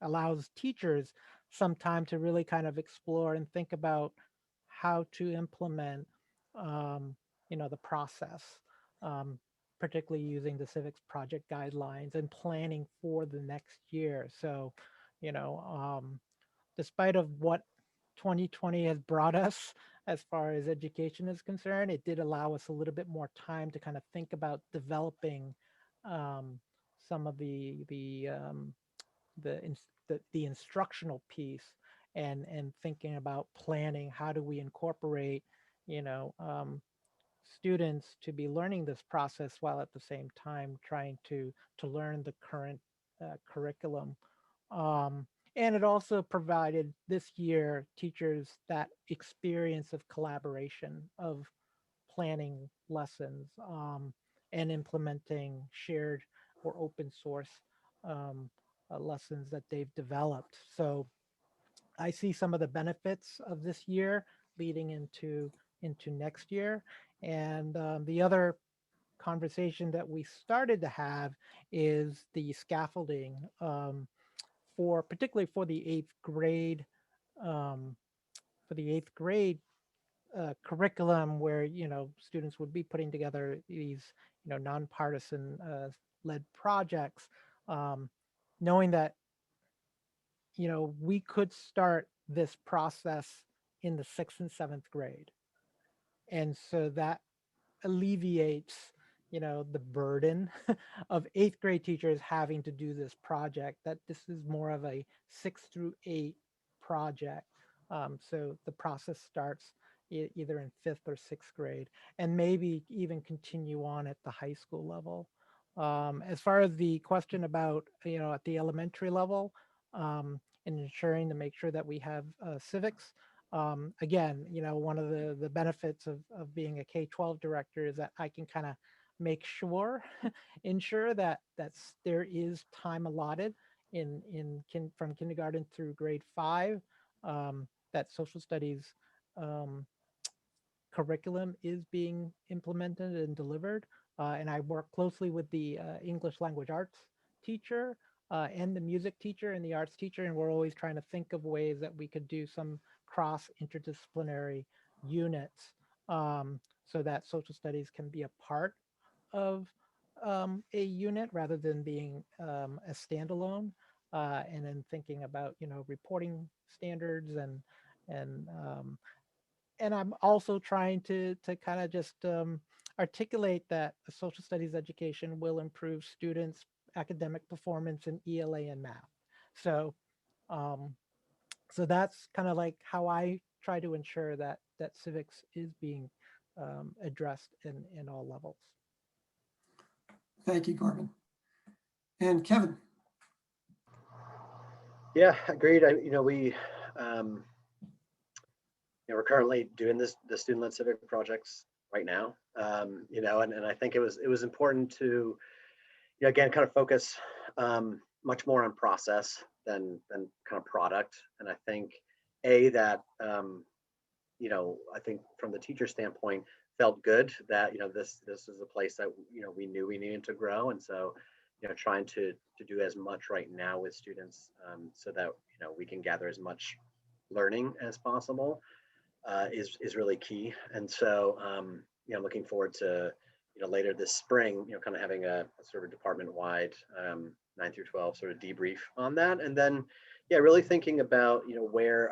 allows teachers some time to really kind of explore and think about how to implement, the process, um, particularly using the civics project guidelines and planning for the next year. So, you know, despite of what 2020 has brought us as far as education is concerned, it did allow us a little bit more time to kind of think about developing some of the instructional piece, and thinking about planning how do we incorporate you know um, students to be learning this process while at the same time trying to learn the current curriculum. um, and it also provided this year teachers that experience of collaboration, of planning lessons, and implementing shared or open source um, lessons that they've developed. So I see some of the benefits of this year leading into next year. And the other conversation that we started to have is the scaffolding, for particularly for the eighth grade, um, curriculum, where students would be putting together these nonpartisan led projects, um, knowing that we could start this process in the 6th and 7th grade, and so that alleviates the burden of 8th grade teachers having to do this project, that this is more of a 6 through 8 project, So the process starts either in 5th or 6th grade, and maybe even continue on at the high school level. As far as the question about, at the elementary level, and ensuring to make sure that we have civics, again, one of the benefits of being a K-12 director is that I can kind of make sure, ensure that there is time allotted from kindergarten through grade 5, that social studies um, curriculum is being implemented and delivered. And I work closely with the English language arts teacher and the music teacher and the arts teacher. And we're always trying to think of ways that we could do some cross interdisciplinary units, so that social studies can be a part of a unit rather than being a standalone. And then thinking about, reporting standards and and I'm also trying to kind of just articulate that a social studies education will improve students' academic performance in ELA and math. So, um, so that's kind of like how I try to ensure that civics is being addressed in all levels. Thank you, Corbin. And Kevin. Yeah, agreed. We're currently doing the student-led civic projects right now. And I think it was important to, again, kind of focus much more on process than kind of product. And I think that I think from the teacher standpoint, felt good that this is a place that we knew we needed to grow, and so trying to do as much right now with students, so that we can gather as much learning as possible, is really key. And so looking forward to later this spring, kind of having a sort of department-wide 9 through 12 sort of debrief on that, and then really thinking about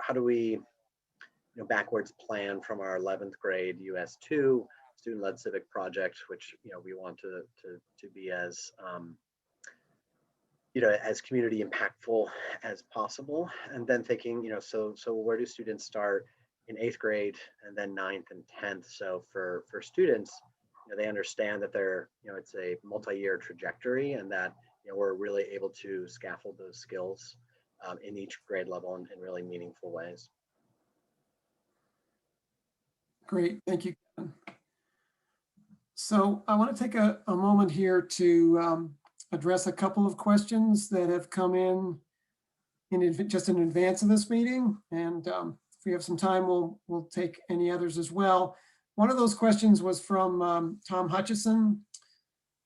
how do we backwards plan from our 11th grade US2 student-led civic project, which we want to be as as community impactful as possible. And then thinking, so where do students start in 8th grade and then 9th and 10th? So for students, they understand that it's a multi-year trajectory, and that we're really able to scaffold those skills in each grade level in really meaningful ways. Great, thank you, Kevin. So I want to take a moment here to address a couple of questions that have come in just in advance of this meeting. And if we have some time, we'll take any others as well. One of those questions was from Tom Hutchison,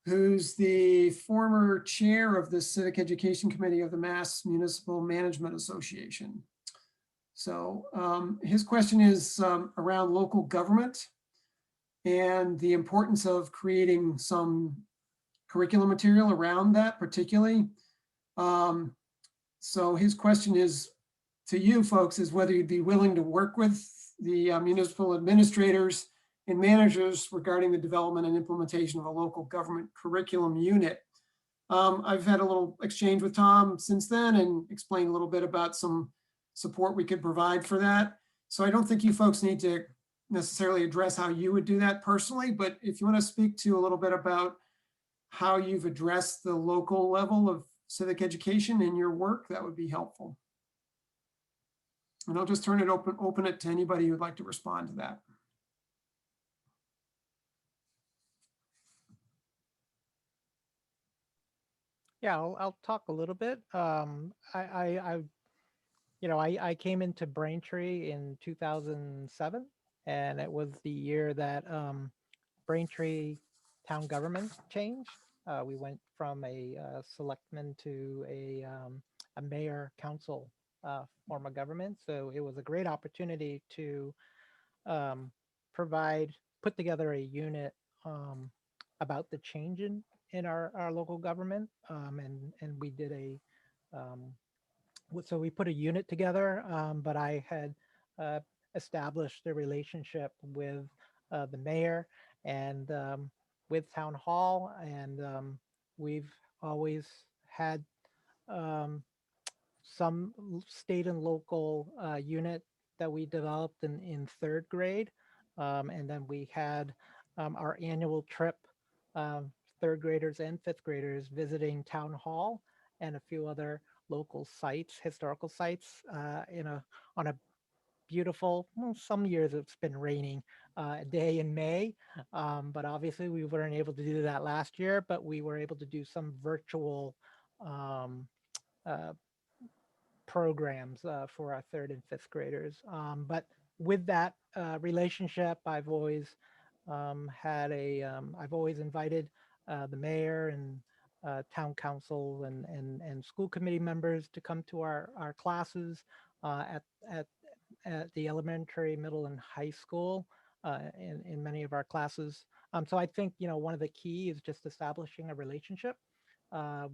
who's the former chair of the Civic Education Committee of the Mass Municipal Management Association. So his question is around local government and the importance of creating some curriculum material around that particularly. So his question is to you folks is whether you'd be willing to work with the municipal administrators and managers regarding the development and implementation of a local government curriculum unit. I've had a little exchange with Tom since then and explained a little bit about some support we could provide for that. So I don't think you folks need to necessarily address how you would do that personally, but if you want to speak to a little bit about how you've addressed the local level of civic education in your work, that would be helpful. And I'll just turn it open it to anybody who'd like to respond to that. Yeah, I'll talk a little bit. I came into Braintree in 2007, and it was the year that Braintree town government changed. We went from a selectman to a mayor council form of government. So it was a great opportunity to put together a unit about the change in our local government. And we did so we put a unit together, but I had established a relationship with the mayor and with town hall, and we've always had some state and local unit that we developed in third grade. And then we had our annual trip, third graders and fifth graders visiting town hall and a few other local sites, historical sites, on a beautiful, well, some years it's been raining day in May, but obviously we weren't able to do that last year, but we were able to do some virtual um, uh, programs for our third and fifth graders. But with that relationship, I've always I've always invited the mayor and town council and school committee members to come to our classes at the elementary, middle, and high school in many of our classes. So I think, one of the key is just establishing a relationship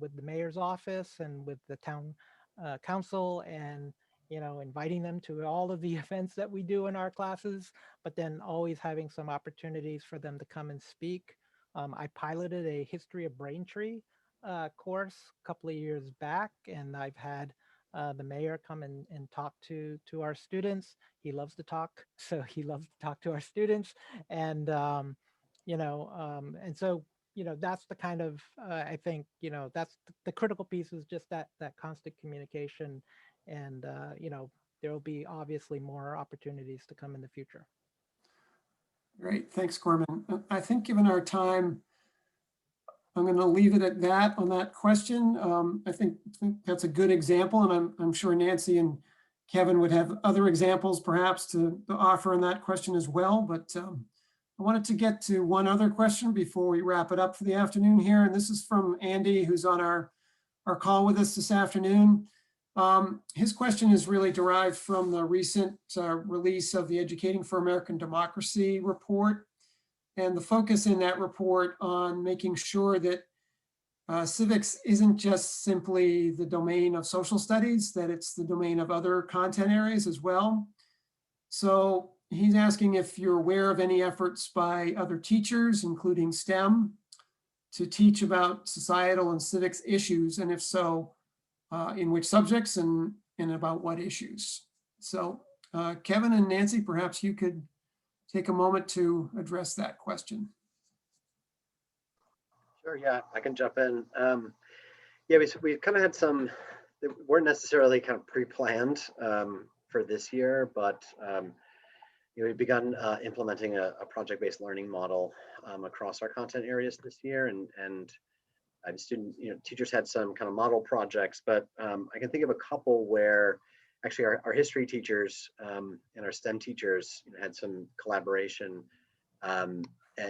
with the mayor's office and with the town council, and inviting them to all of the events that we do in our classes, but then always having some opportunities for them to come and speak. I piloted a history of Braintree course a couple of years back, and I've had the mayor come and talk to our students. He loves to talk, so he loves to talk to our students, and and so that's the kind of I think that's the critical piece, is just that constant communication, and there will be obviously more opportunities to come in the future. Great, thanks, Corman. I think given our time, I'm going to leave it at that on that question. I think that's a good example, and I'm sure Nancy and Kevin would have other examples perhaps to offer on that question as well. But I wanted to get to one other question before we wrap it up for the afternoon here. And this is from Andy, who's on our call with us this afternoon. His question is really derived from the recent release of the Educating for American Democracy report, and the focus in that report on making sure that civics isn't just simply the domain of social studies, that it's the domain of other content areas as well. So he's asking if you're aware of any efforts by other teachers, including STEM, to teach about societal and civics issues, and if so, in which subjects and about what issues. So Kevin and Nancy, perhaps you could take a moment to address that question. Sure, yeah, I can jump in. Yeah, we kind of had some that weren't necessarily kind of pre-planned for this year, but we've begun implementing a project-based learning model across our content areas this year, and teachers had some kind of model projects, but I can think of a couple where actually our history teachers and our STEM teachers had some collaboration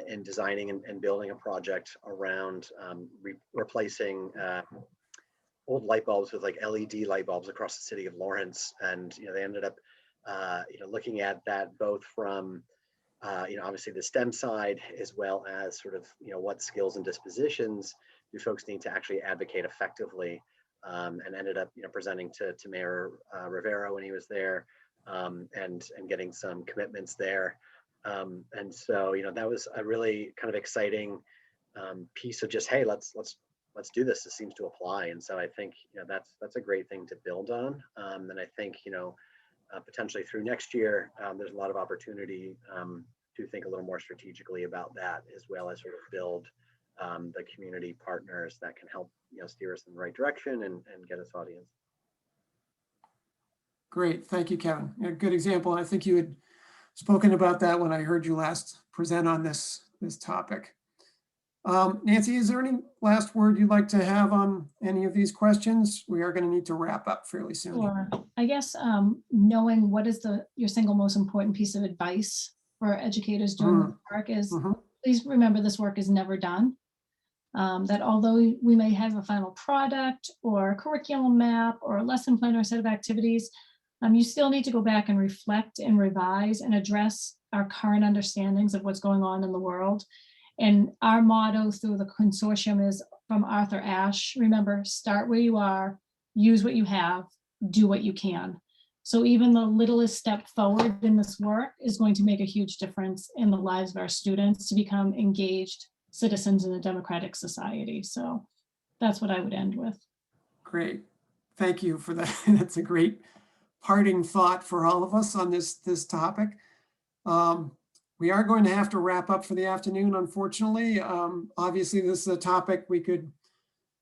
in designing and building a project around replacing old light bulbs with like LED light bulbs across the city of Lawrence. And they ended up looking at that both from obviously the STEM side, as well as sort of what skills and dispositions do folks need to actually advocate effectively, and ended up presenting to Mayor Rivera when he was there, and getting some commitments there. And so that was a really kind of exciting piece of just, hey, let's do this. This seems to apply. And so I think that's a great thing to build on. And I think potentially through next year, there's a lot of opportunity to think a little more strategically about that, as well as sort of build the community partners that can help steer us in the right direction and get us audience. Great, thank you, Kevin. A good example. I think you had spoken about that when I heard you last present on this topic. Nancy, is there any last word you'd like to have on any of these questions? We are going to need to wrap up fairly soon. Sure. I guess knowing what is your single most important piece of advice for educators doing this work is, please remember this work is never done. That although we may have a final product or a curriculum map or a lesson plan or a set of activities, you still need to go back and reflect and revise and address our current understandings of what's going on in the world. And our motto through the consortium is from Arthur Ashe: remember, start where you are, use what you have, do what you can. So even the littlest step forward in this work is going to make a huge difference in the lives of our students to become engaged citizens in a democratic society. So that's what I would end with. Great. Thank you for that. That's a great parting thought for all of us on this topic. We are going to have to wrap up for the afternoon, unfortunately. Obviously, this is a topic we could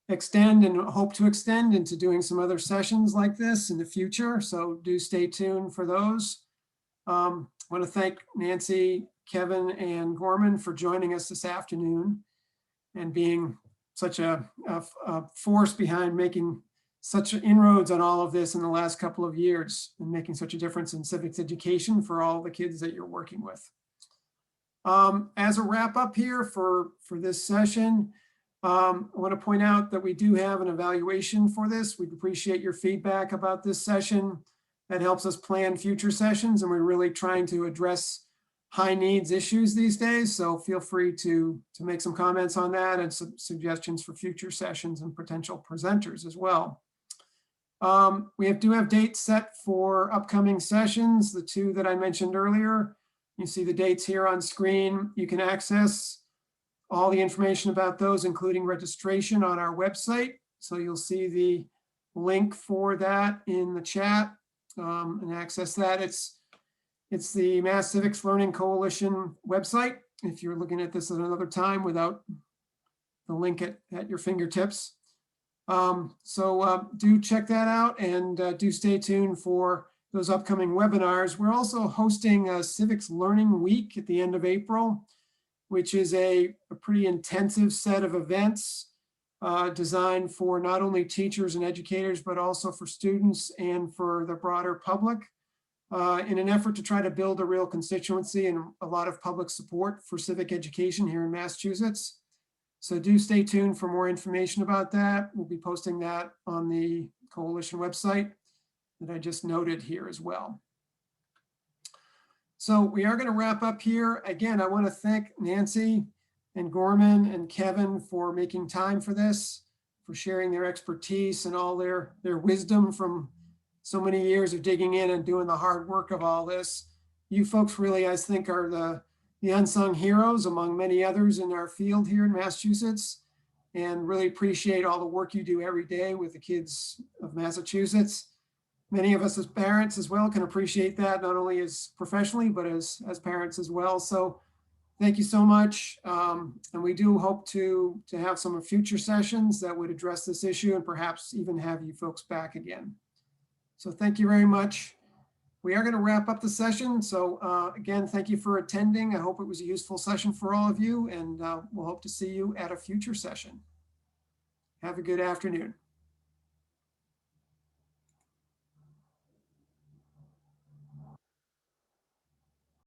extend and hope to extend into doing some other sessions like this in the future. So do stay tuned for those. I want to thank Nancy, Kevin, and Gorman for joining us this afternoon and being such a force behind making such inroads on all of this in the last couple of years and making such a difference in civics education for all the kids that you're working with. As a wrap up here for this session, I want to point out that we do have an evaluation for this. We'd appreciate your feedback about this session. That helps us plan future sessions, and we're really trying to address high needs issues these days. So feel free to make some comments on that and some suggestions for future sessions and potential presenters as well. We do have dates set for upcoming sessions, the two that I mentioned earlier. You see the dates here on screen. You can access all the information about those, including registration, on our website. So you'll see the link for that in the chat and access that. It's the Mass Civics Learning Coalition website, if you're looking at this at another time without the link at your fingertips. Do check that out, and do stay tuned for those upcoming webinars. We're also hosting a Civics Learning Week at the end of April, which is a pretty intensive set of events designed for not only teachers and educators, but also for students and for the broader public, in an effort to try to build a real constituency and a lot of public support for civic education here in Massachusetts. So do stay tuned for more information about that. We'll be posting that on the coalition website that I just noted here as well. So we are going to wrap up here. Again, I want to thank Nancy and Gorman and Kevin for making time for this, for sharing their expertise and all their wisdom from so many years of digging in and doing the hard work of all this. You folks really, I think, are the unsung heroes among many others in our field here in Massachusetts, and really appreciate all the work you do every day with the kids of Massachusetts. Many of us as parents as well can appreciate that, not only as professionally, but as parents as well. So thank you so much. And we do hope to have some future sessions that would address this issue and perhaps even have you folks back again. So thank you very much. We are going to wrap up the session. So again, thank you for attending. I hope it was a useful session for all of you, and we'll hope to see you at a future session. Have a good afternoon.